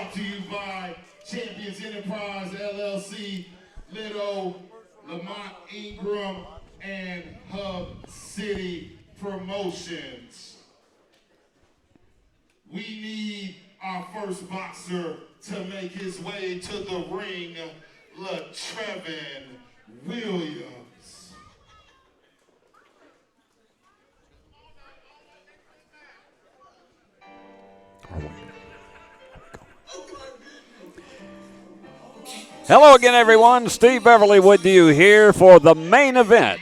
brought to you by Champions Enterprise, LLC, Little, Lamont Ingram, and Hub City Promotions. We need our first boxer to make his way to the ring, Latrevin Williams. Hello again, everyone. Steve Beverly with you here for the main event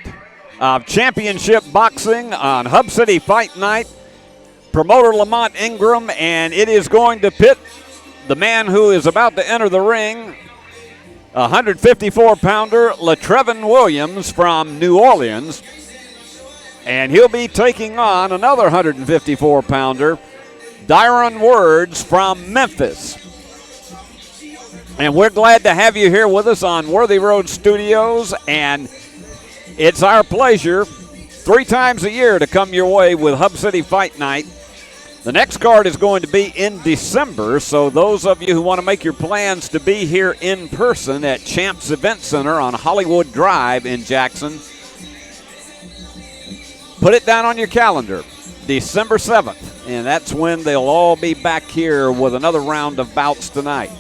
of championship boxing on Hub City Fight Night. Promoter Lamont Ingram, and it is going to pit the man who is about to enter the ring, 154-pounder Latrevin Williams from New Orleans, and he'll be taking on another 154-pounder, Dyron Words from Memphis. And we're glad to have you here with us on Worthy Road Studios, and it's our pleasure 3 times a year to come your way with Hub City Fight Night. The next card is going to be in December, so those of you who want to make your plans to be here in person at Champs Event Center on Hollywood Drive in Jackson, put it down on your calendar, December 7th, and that's when they'll all be back here with another round of bouts tonight.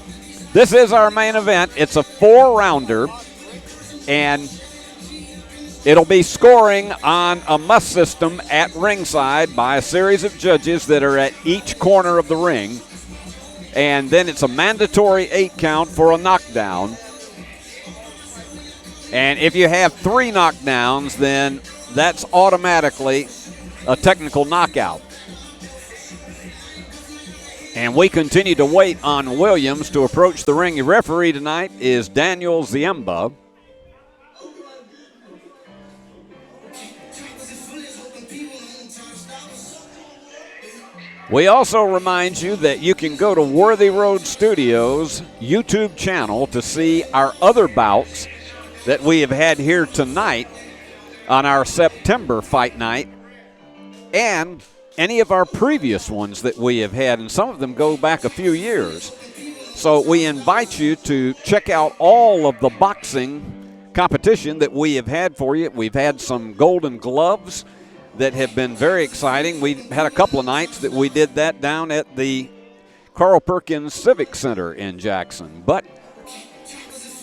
This is our main event. It's a 4-rounder, and it'll be scoring on a must system at ringside by a series of judges that are at each corner of the ring. And then it's a mandatory 8 count for a knockdown. And if you have 3 knockdowns, then that's automatically a technical knockout. And we continue to wait on Williams to approach the ring. Your referee tonight is Daniel Ziemba. We also remind you that you can go to Worthy Road Studios YouTube channel to see our other bouts that we have had here tonight on our September fight night, and any of our previous ones that we have had, and some of them go back a few years. So we invite you to check out all of the boxing competition that we have had for you. We've had some golden gloves that have been very exciting. We had a couple of nights that we did that down at the Carl Perkins Civic Center in Jackson. But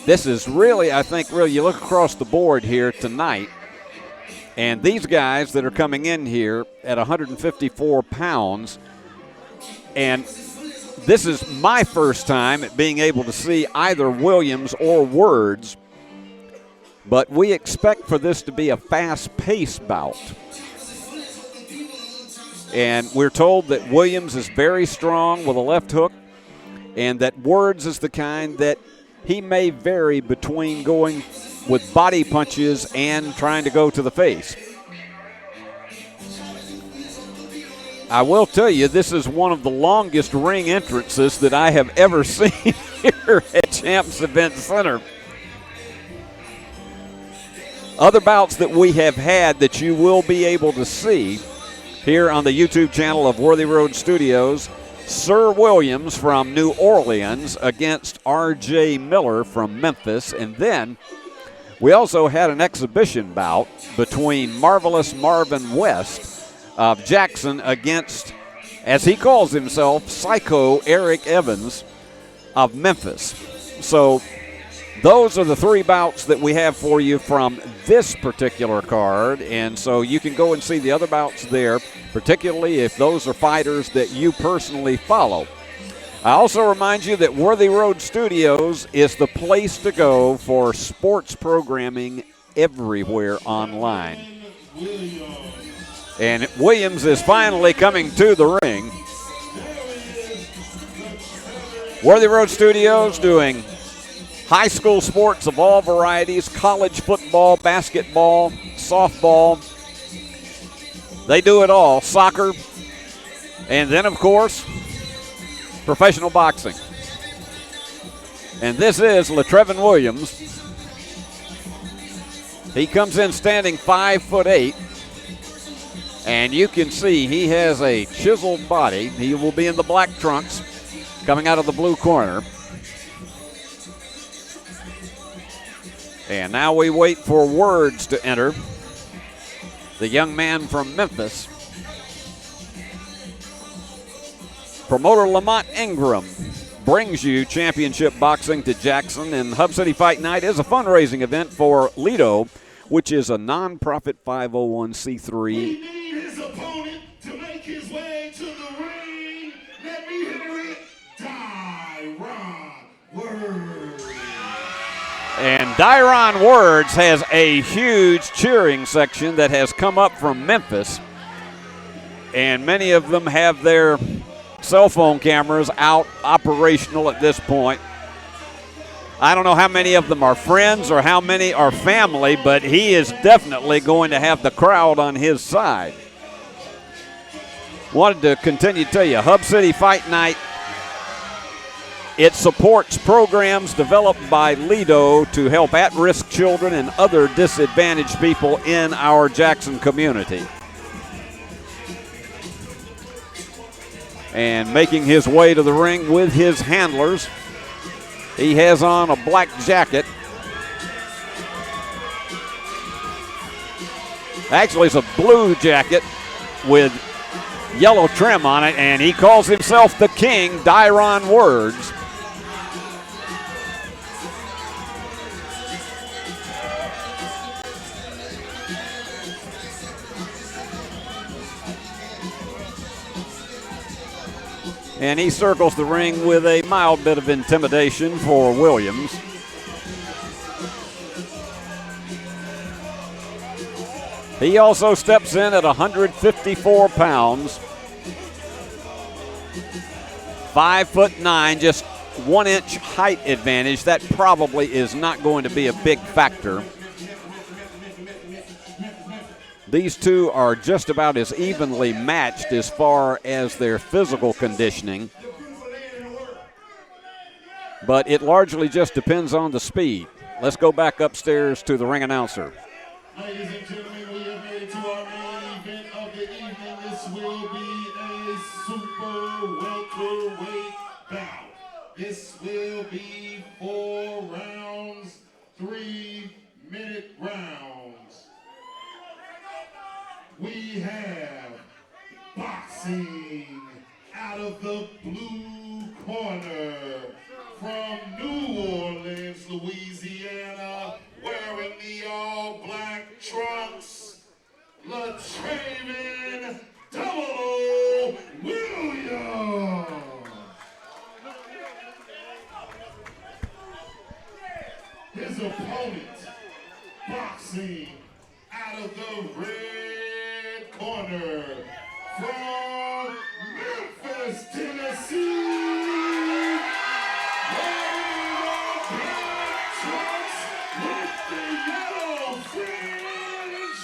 this is really, I think, you look across the board here tonight, and these guys that are coming in here at 154 pounds, and this is my first time at being able to see either Williams or Words, but we expect for this to be a fast-paced bout. And we're told that Williams is very strong with a left hook, and that Words is the kind that he may vary between going with body punches and trying to go to the face. I will tell you, this is one of the longest ring entrances that I have ever seen here at Champs Event Center. Other bouts that we have had that you will be able to see here on the YouTube channel of Worthy Road Studios, Sir Williams from New Orleans against R.J. Miller from Memphis. And then we also had an exhibition bout between Marvelous Marvin West of Jackson against, as he calls himself, Psycho Eric Evans of Memphis. So those are the 3 bouts that we have for you from this particular card, and so you can go and see the other bouts there, particularly if those are fighters that you personally follow. I also remind you that Worthy Road Studios is the place to go for sports programming everywhere online. And Williams is finally coming to the ring. Worthy Road Studios doing high school sports of all varieties, college football, basketball, softball. They do it all, soccer, and then, of course, professional boxing. And this is Latrevin Williams. He comes in standing 5'8", and you can see he has a chiseled body. He will be in the black trunks. coming out of the blue corner. And now we wait for Words to enter. The young man from Memphis. Promoter Lamont Ingram brings you championship boxing to Jackson, and Hub City Fight Night is a fundraising event for Lido, which is a nonprofit 501c3. We need his opponent to make his way to the ring. Let me hear it. Dyron Words. And Dyron Words has a huge cheering section that has come up from Memphis, and many of them have their cell phone cameras out operational at this point. I don't know how many of them are friends or how many are family, but he is definitely going to have the crowd on his side. Wanted to continue to tell you, Hub City Fight Night, it supports programs developed by Lido to help at-risk children and other disadvantaged people in our Jackson community. And making his way to the ring with his handlers, he has on a black jacket. Actually, it's a blue jacket with yellow trim on it, and he calls himself the King, Dyron Words. And he circles the ring with a mild bit of intimidation for Williams. He also steps in at 154 pounds. 5'9", just 1 inch height advantage. That probably is not going to be a big factor. These two are just about as evenly matched as far as their physical conditioning, but it largely just depends on the speed. Let's go back upstairs to the ring announcer. Ladies and gentlemen, we have made it to our main event of the evening. This will be a super welterweight bout. This will be 4 rounds, 3-minute rounds. We have boxing out of the blue corner from New Orleans, Louisiana, wearing the all-black trunks, Latrevin Williams. His opponent, boxing out of the red corner from Memphis, Tennessee, wearing the black trunks with the yellow fringe,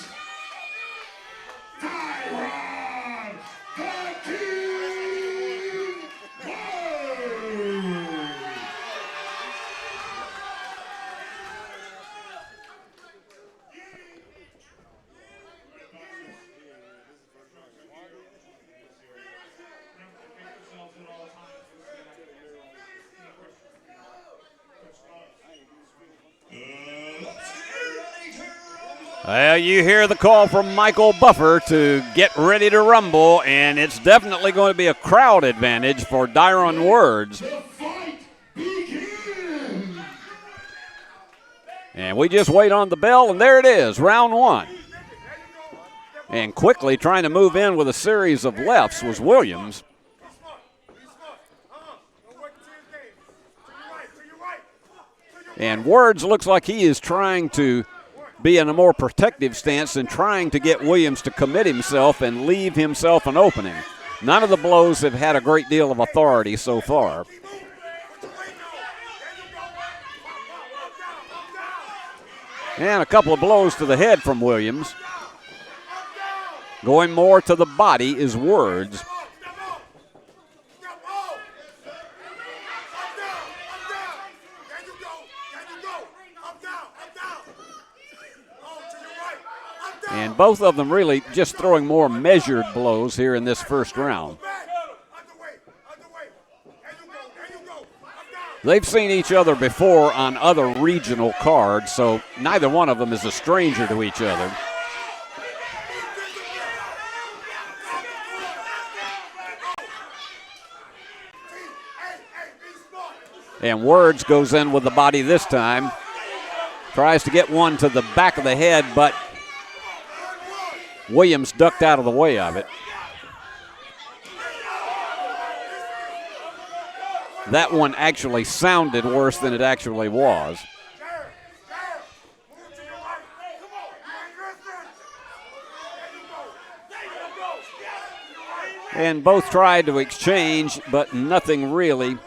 Dyron the King Words. Well, you hear the call from Michael Buffer to get ready to rumble, and it's definitely going to be a crowd advantage for Dyron Words. The fight begins. And we just wait on the bell, and there it is, round 1. And quickly trying to move in with a series of lefts was Williams. And Words looks like he is trying to be in a more protective stance than trying to get Williams to commit himself and leave himself an opening. None of the blows have had a great deal of authority so far. And a couple of blows to the head from Williams. Going more to the body is Words. And both of them really just throwing more measured blows here in this first round. They've seen each other before on other regional cards, so neither one of them is a stranger to each other. And Words goes in with the body this time. Tries to get one to the back of the head, but Williams ducked out of the way of it. That one actually sounded worse than it actually was. And both tried to exchange, but nothing really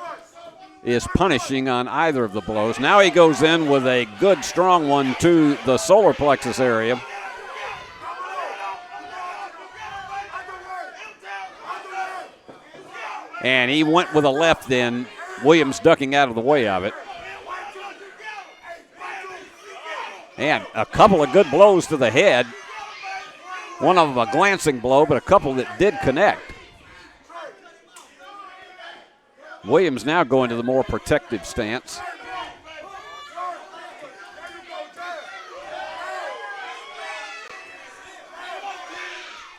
is punishing on either of the blows. Now he goes in with a good strong one to the solar plexus area. And he went with a left then, Williams ducking out of the way of it. And a couple of good blows to the head. One of them a glancing blow, but a couple that did connect. Williams now going to the more protective stance.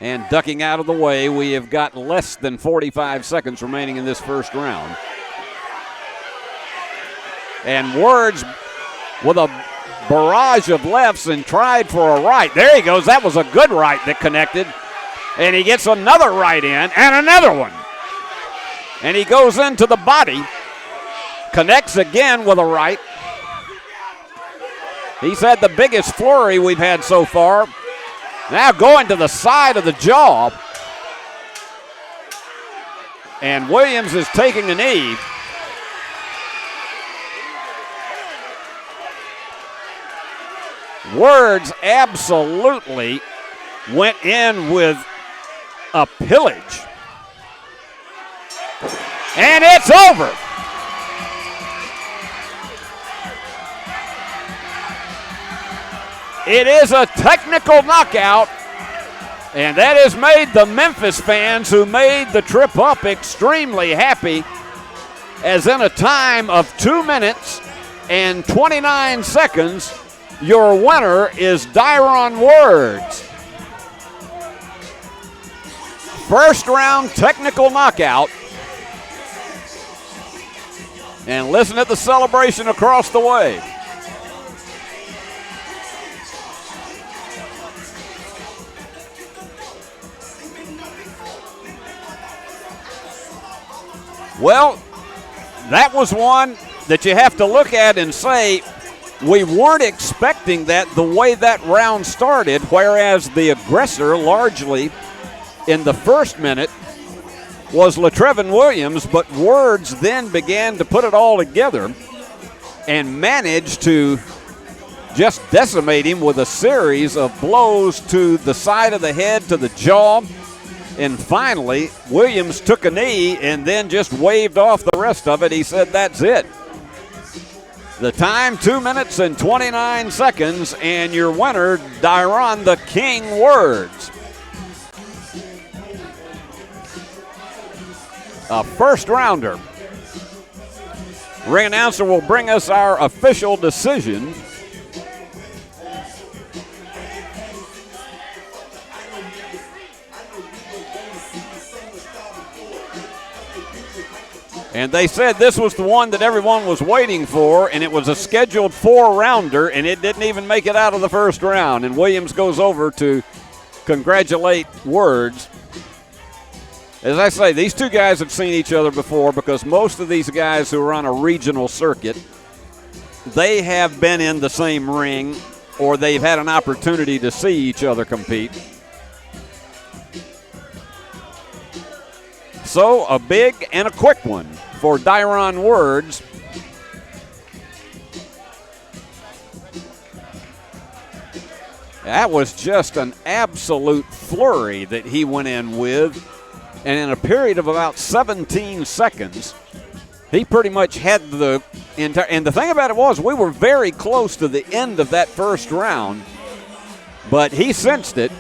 And ducking out of the way, we have got less than 45 seconds remaining in this first round. And Words with a barrage of lefts and tried for a right. There he goes. That was a good right that connected. And he gets another right in and another one. And he goes into the body, connects again with a right. He's had the biggest flurry we've had so far. Now going to the side of the jaw. And Williams is taking a knee. Words absolutely went in with a pillage. And it's over. It is a technical knockout, and that has made the Memphis fans who made the trip up extremely happy, as in a time of 2 minutes and 29 seconds, your winner is Dyron Words. First round technical knockout. And listen at the celebration across the way. Well, that was one that you have to look at and say, we weren't expecting that the way that round started, whereas the aggressor largely in the first minute was Latrevin Williams, but Words then began to put it all together and managed to just decimate him with a series of blows to the side of the head, to the jaw, and finally Williams took a knee and then just waved off the rest of it. He said, that's it. The time, 2 minutes and 29 seconds, and your winner, Dyron the King Words. A first rounder. Ring announcer will bring us our official decision. And they said this was the one that everyone was waiting for, and it was a scheduled 4-rounder, and it didn't even make it out of the first round. And Williams goes over to congratulate Words. As I say, these two guys have seen each other before, because most of these guys who are on a regional circuit, they have been in the same ring or they've had an opportunity to see each other compete. So a big and a quick one for Dyron Words. That was just an absolute flurry that he went in with. And in a period of about 17 seconds, he pretty much had the entire. And the thing about it was, we were very close to the end of that first round, but he sensed it.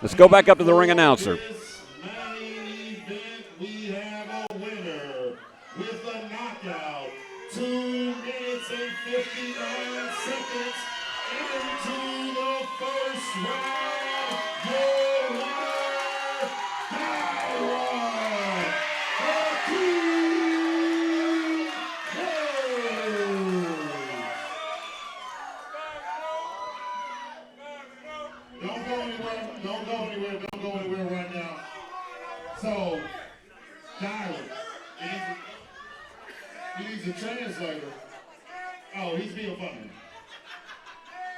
Let's go back up to the ring announcer. round, your winner, Dyron, the King Woods. Don't go anywhere. Don't go anywhere. Don't go anywhere right now. So, Dyron, he needs a translator. Oh, he's being funny.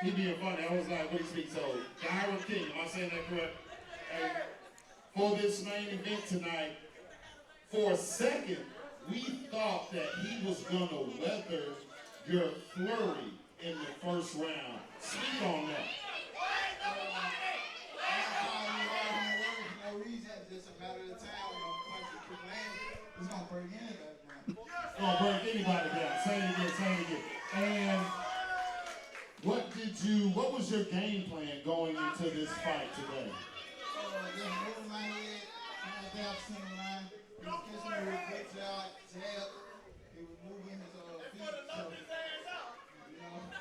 He's being funny. I was like, what do you speak? So, Dyron King, am I saying that correct? And for this main event tonight, for a second, we thought that he was going to weather your flurry in the first round. Speak on that. No reason, just a matter of time when I'm punching the land. It's gonna break anybody down. It's gonna break anybody down. Say it again, say it again. And what was your game plan going into this fight today? Just moving my head, down center line. He was catching me with good jab. He was moving his feet, so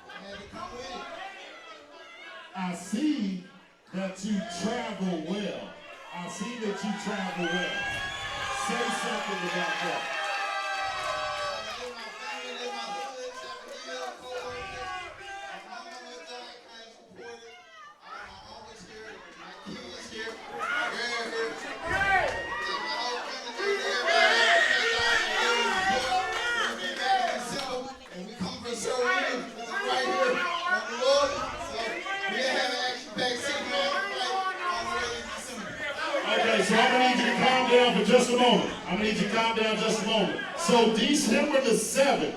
I had to come with it. I see that you travel well. I see that you travel well. Say something about that. Okay, so I'm gonna need you to calm down for just a moment. So December the 7th,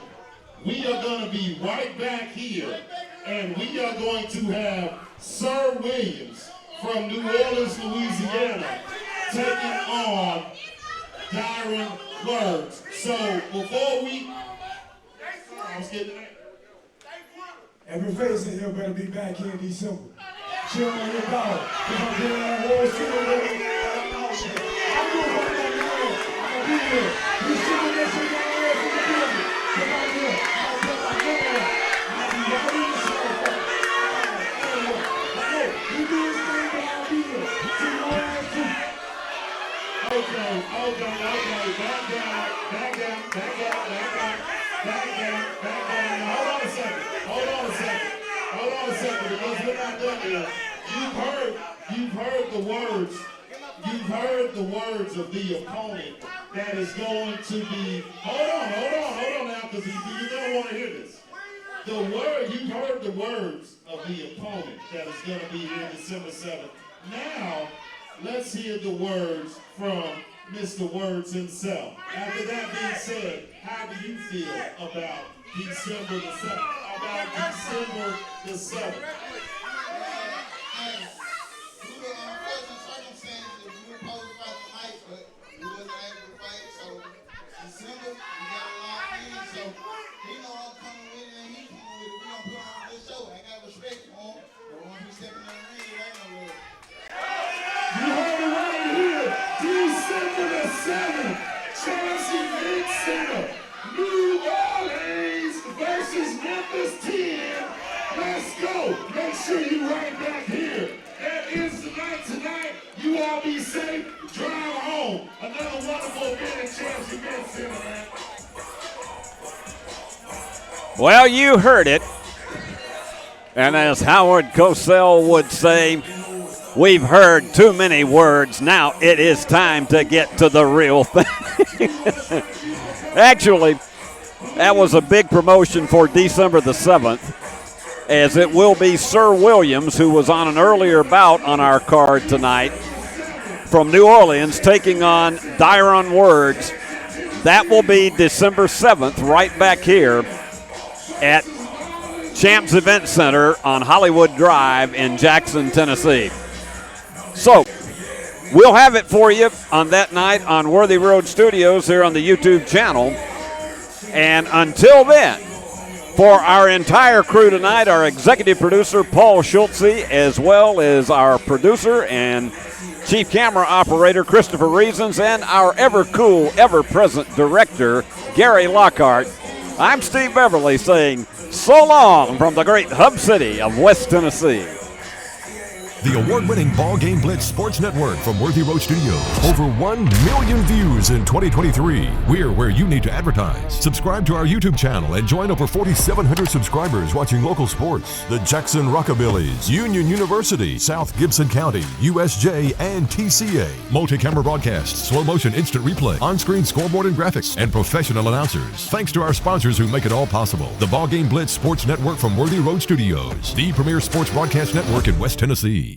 we are gonna be right back here, and we are going to have Sir Williams from New Orleans, Louisiana, taking on Dyron Words. So before we, I was getting that. Every face in here better be back here in December. Chill on your dog. If I'm getting that whole shit over there, I'm doing what I'm doing. I'm gonna be here. You see what that shit down there from the building. Come on here. I'll put my camera on. I'll be right in the show. You do this thing, but I'll be here. See you all next week. Okay. Back down. Hold on a second, because we're not done yet. You've heard the words of the opponent that is going to be, hold on now, because you're going to want to hear this. You've heard the words of the opponent that is going to be here December 7th. Now, let's hear the words from Mr. Words himself. After that being said, how do you feel about December the 7th? We were unfortunate circumstances. We were supposed to fight tonight, but we wasn't able to fight. So December, we got a lot in. So he know I'm coming with it, and he coming with it. We gonna put on a good show. I got respect for him, but once we step in the ring, it ain't no love. You heard it right here. December the 7th, Chelsea Event Center, New Orleans versus Memphis 10. Let's go. Make sure you right back here. That is the night tonight. You all be safe. Drive home. Another wonderful event at Chelsea Event Center, man. Well, you heard it. And as Howard Cosell would say, we've heard too many words. Now it is time to get to the real thing. Actually, that was a big promotion for December the 7th, as it will be Sir Williams, who was on an earlier bout on our card tonight, from New Orleans, taking on Dyron Words. That will be December 7th, right back here at Champs Event Center on Hollywood Drive in Jackson, Tennessee. So, we'll have it for you on that night on Worthy Road Studios here on the YouTube channel. And until then, for our entire crew tonight, our executive producer, Paul Schultze, as well as our producer and chief camera operator, Christopher Reasons, and our ever-cool, ever-present director, Gary Lockhart, I'm Steve Beverly saying so long from the great hub city of West Tennessee. The award-winning BallGame Blitz Sports Network from Worthy Road Studios. Over 1 million views in 2023. We're where you need to advertise. Subscribe to our YouTube channel and join over 4,700 subscribers watching local sports. The Jackson Rockabillys, Union University, South Gibson County, USJ, and TCA. Multi-camera broadcasts, slow motion instant replay, on-screen scoreboard and graphics, and professional announcers. Thanks to our sponsors who make it all possible. The BallGame Blitz Sports Network from Worthy Road Studios, the premier sports broadcast network in West Tennessee.